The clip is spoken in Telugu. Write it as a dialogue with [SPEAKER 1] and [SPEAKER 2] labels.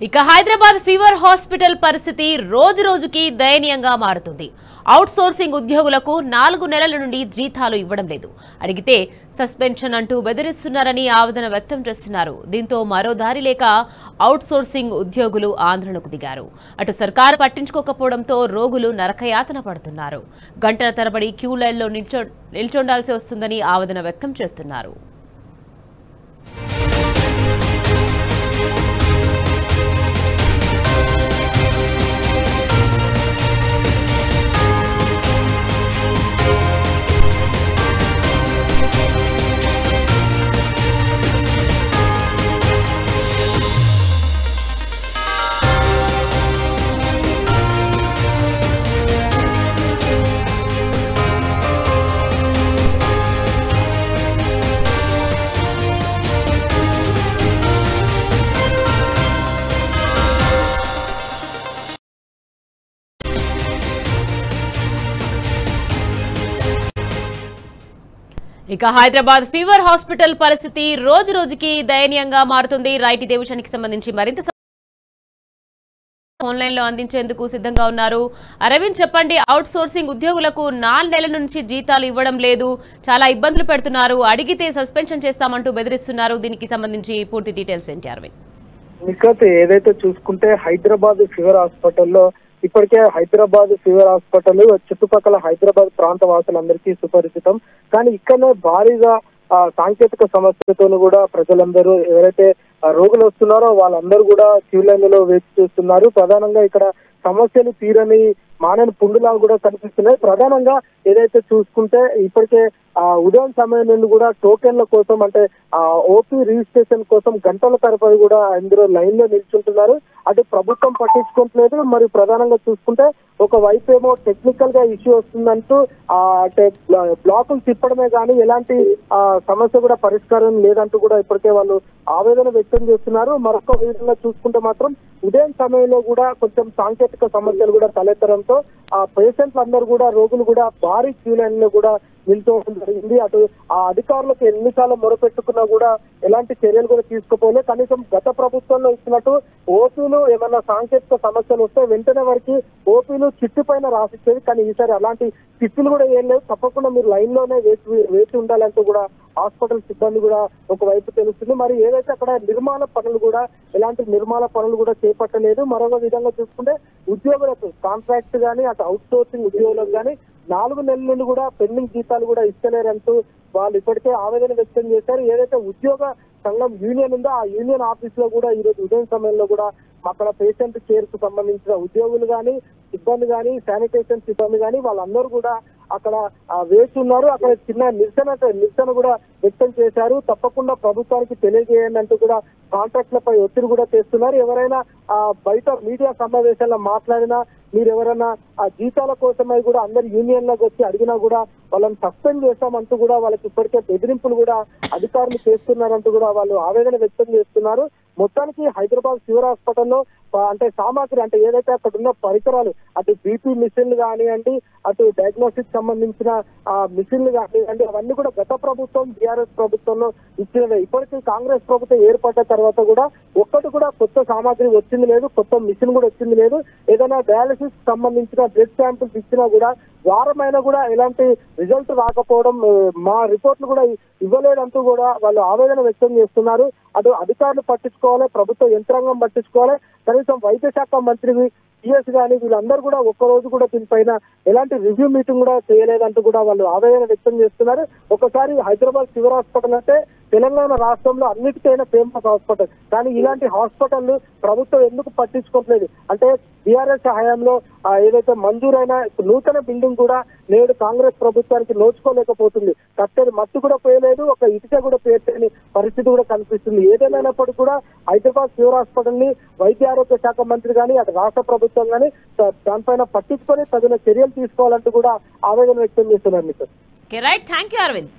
[SPEAKER 1] ఇక హైదరాబాద్ ఫీవర్ హాస్పిటల్ పరిస్థితి రోజు రోజుకి దయనీయంగా మారుతుంది. అవుట్ సోర్సింగ్ ఉద్యోగులకు 4 నెలల నుండి జీతాలు ఇవ్వడం లేదు. అడిగితే సస్పెన్షన్ అంటూ బెదిరిస్తున్నారని ఆవేదన వ్యక్తం చేస్తున్నారు. దీంతో మరో దారి లేక అవుట్ సోర్సింగ్ ఉద్యోగులు ఆందోళనకు దిగారు. అటు సర్కారు పట్టించుకోకపోవడంతో రోగులు నరకయాతన పడుతున్నారు. గంటల తరబడి క్యూ లైన్లో నిల్చొండాల్సి వస్తుందని ఆవేదన వ్యక్తం చేస్తున్నారు. ఇక హైదరాబాద్ ఫీవర్ హాస్పిటల్ పరిస్థితి రోజు రోజుకి దయనీయంగా మారుతుంది. రైట్, ఇదే విషయానికి సంబంధించి మరింత ఆన్లైన్ లో అందించేందుకు సిద్ధంగా ఉన్నారు అరవింద్. చెప్పండి, అవుట్ సోర్సింగ్ ఉద్యోగులకు 4 నెలల నుంచి జీతాలు ఇవ్వడం లేదు, చాలా ఇబ్బందులు పెడుతున్నారు, అడిగితే సస్పెన్షన్ చేస్తామంటూ బెదిరిస్తున్నారు. దీనికి సంబంధించి పూర్తి డీటెయిల్స్ ఏంటి అరవింద్?
[SPEAKER 2] నిఖత్, ఏదైతే చూసుకుంటే హైదరాబాద్ ఫీవర్ హాస్పిటల్లో ఇప్పటికే హైదరాబాద్ ఫీవర్ హాస్పిటల్ చుట్టుపక్కల హైదరాబాద్ ప్రాంత వాసులందరికీ సుపరిచితం. కానీ ఇక్కడనే భారీగా సాంకేతిక సమస్యలతో కూడా ప్రజలందరూ ఎవరైతే రోగులు వస్తున్నారో వాళ్ళందరూ కూడా క్యూ లైన్లలో వేచి చూస్తున్నారు. ప్రధానంగా ఇక్కడ సమస్యలు తీరని మానని పుండులా కూడా కనిపిస్తున్నాయి. ప్రధానంగా ఏదైతే చూసుకుంటే ఇప్పటికే ఉదయం సమయం నుండి కూడా టోకెన్ల కోసం, అంటే ఓపీ రిజిస్ట్రేషన్ కోసం గంటల తరబడి కూడా అందరూ లైన్ లో నిల్చుంటున్నారు. అటు ప్రభుత్వం పట్టించుకోవట్లేదు. మరి ప్రధానంగా చూసుకుంటే ఒక వైపు ఏమో టెక్నికల్ గా ఇష్యూ వస్తుందంటూ బ్లాకులు తిప్పడమే కానీ ఎలాంటి సమస్య కూడా పరిష్కారం లేదంటూ కూడా ఇప్పటికే వాళ్ళు ఆవేదన వ్యక్తం చేస్తున్నారు. మరొక విధంగా చూసుకుంటే మాత్రం ఉదయం సమయంలో కూడా కొంచెం సాంకేతిక సమస్యలు కూడా తలెత్తడంతో ఆ పేషెంట్లు అందరూ కూడా రోగులు కూడా భారీ క్యూ లైన్ లో కూడా నిల్చోవడం జరిగింది. అటు ఆ అధికారులకు ఎన్నిసార్లు మొరపెట్టుకున్నా కూడా ఎలాంటి చర్యలు కూడా తీసుకోపోలే. కనీసం గత ప్రభుత్వంలో ఇచ్చినట్టు ఓపీలు ఏమన్నా సాంకేతిక సమస్యలు వస్తే వెంటనే వారికి ఓపీలు చిట్టు పైన రాసిచ్చేది. కానీ ఈసారి అలాంటి చిట్టులు కూడా ఏం లేవు. తప్పకుండా మీరు లైన్ లోనే వేచి ఉండాలంటూ కూడా హాస్పిటల్ సిబ్బంది కూడా ఒకవైపు తెలుస్తుంది. మరి ఏదైతే అక్కడ నిర్మాణ పనులు కూడా ఎలాంటి నిర్మాణ పనులు కూడా చేపట్టలేదు. మరొక విధంగా చూసుకుంటే ఉద్యోగులకు కాంట్రాక్ట్ గానీ అటు అవుట్ సోర్సింగ్ ఉద్యోగులకు కానీ 4 నెలల నుండి కూడా పెండింగ్ జీతాలు కూడా ఇస్తలేరంటూ వాళ్ళు ఇప్పటికే ఆవేదన వ్యక్తం చేశారు. ఏదైతే ఉద్యోగ సంఘం యూనియన్ ఉందో ఆ యూనియన్ ఆఫీస్ లో కూడా ఈ రోజు ఉదయం సమయంలో కూడా అక్కడ పేషెంట్ కేర్ కు సంబంధించిన ఉద్యోగులు కానీ సిబ్బంది కానీ శానిటేషన్ సిబ్బంది కానీ వాళ్ళందరూ కూడా అక్కడ వేచి ఉన్నారు. అక్కడ చిన్న నిరసన కూడా వ్యక్తం చేశారు. తప్పకుండా ప్రభుత్వానికి తెలియజేయండి అంటూ కూడా కాంట్రాక్ట్లపై ఒత్తిడి కూడా చేస్తున్నారు. ఎవరైనా బయట మీడియా సమావేశాల్లో మాట్లాడినా, మీరు ఎవరైనా ఆ జీతాల కోసమై కూడా అందరు యూనియన్లకు వచ్చి అడిగినా కూడా వాళ్ళని సస్పెండ్ చేస్తామంటూ కూడా వాళ్ళకి ఇప్పటికే బెదిరింపులు కూడా అధికారులు చేస్తున్నారంటూ కూడా వాళ్ళు ఆవేదన వ్యక్తం చేస్తున్నారు. మొత్తానికి హైదరాబాద్ ఫీవర్ హాస్పిటల్లో అంటే సామాగ్రి, అంటే ఏదైతే అక్కడ ఉన్న పరికరాలు, అటు బీపీ మిషన్లు కానివ్వండి, అటు డయాగ్నోస్టిక్ సంబంధించిన మిషన్లు కానివ్వండి, అవన్నీ కూడా గత ప్రభుత్వం టీఆర్ఎస్ ప్రభుత్వంలో ఇచ్చినవే. ఇప్పటికీ కాంగ్రెస్ ప్రభుత్వం ఏర్పడ్డ తర్వాత కూడా ఒక్కటి కూడా కొత్త సామాగ్రి వచ్చింది లేదు, కొత్త మిషన్ కూడా వచ్చింది లేదు. ఏదైనా డయాలసిస్ సంబంధించిన బ్లడ్ శాంపిల్స్ ఇచ్చినా కూడా వారమైనా కూడా ఎలాంటి రిజల్ట్ రాకపోవడం, మా రిపోర్ట్లు కూడా ఇవ్వలేదంటూ కూడా వాళ్ళు ఆవేదన వ్యక్తం చేస్తున్నారు. అటు అధికారులు పట్టించుకోవాలి, ప్రభుత్వ యంత్రాంగం పట్టించుకోవాలి. కనీసం వైద్య శాఖ మంత్రి సిఎస్ గానీ వీళ్ళందరూ కూడా ఒక్కరోజు కూడా దీనిపైన ఎలాంటి రివ్యూ మీటింగ్ కూడా చేయలేదంటూ కూడా వాళ్ళు ఆవేదన వ్యక్తం చేస్తున్నారు. ఒకసారి హైదరాబాద్ ఫీవర్ హాస్పిటల్ అంటే తెలంగాణ రాష్ట్రంలో అన్నిటికైనా ఫేమస్ హాస్పిటల్. కానీ ఇలాంటి హాస్పిటల్ ప్రభుత్వం ఎందుకు పట్టించుకోవట్లేదు అంటే టీఆర్ఎస్ హయాంలో ఏదైతే మంజూరైన నూతన బిల్డింగ్ కూడా నేడు కాంగ్రెస్ ప్రభుత్వానికి నోచుకోలేకపోతుంది. కట్టెలు మట్టి కూడా పోయలేదు, ఒక ఇటుక కూడా పేర్చని పరిస్థితి కూడా కనిపిస్తుంది. ఏదేమైనప్పటికీ కూడా హైదరాబాద్ ఫీవర్ హాస్పిటల్ ని వైద్య ఆరోగ్య శాఖ మంత్రి కానీ అటు రాష్ట్ర ప్రభుత్వం కానీ దానిపైన పట్టించుకొని తగిన చర్యలు తీసుకోవాలంటూ కూడా ఆవేదన వ్యక్తం చేస్తున్నారు.
[SPEAKER 1] Right, thank you Arvind.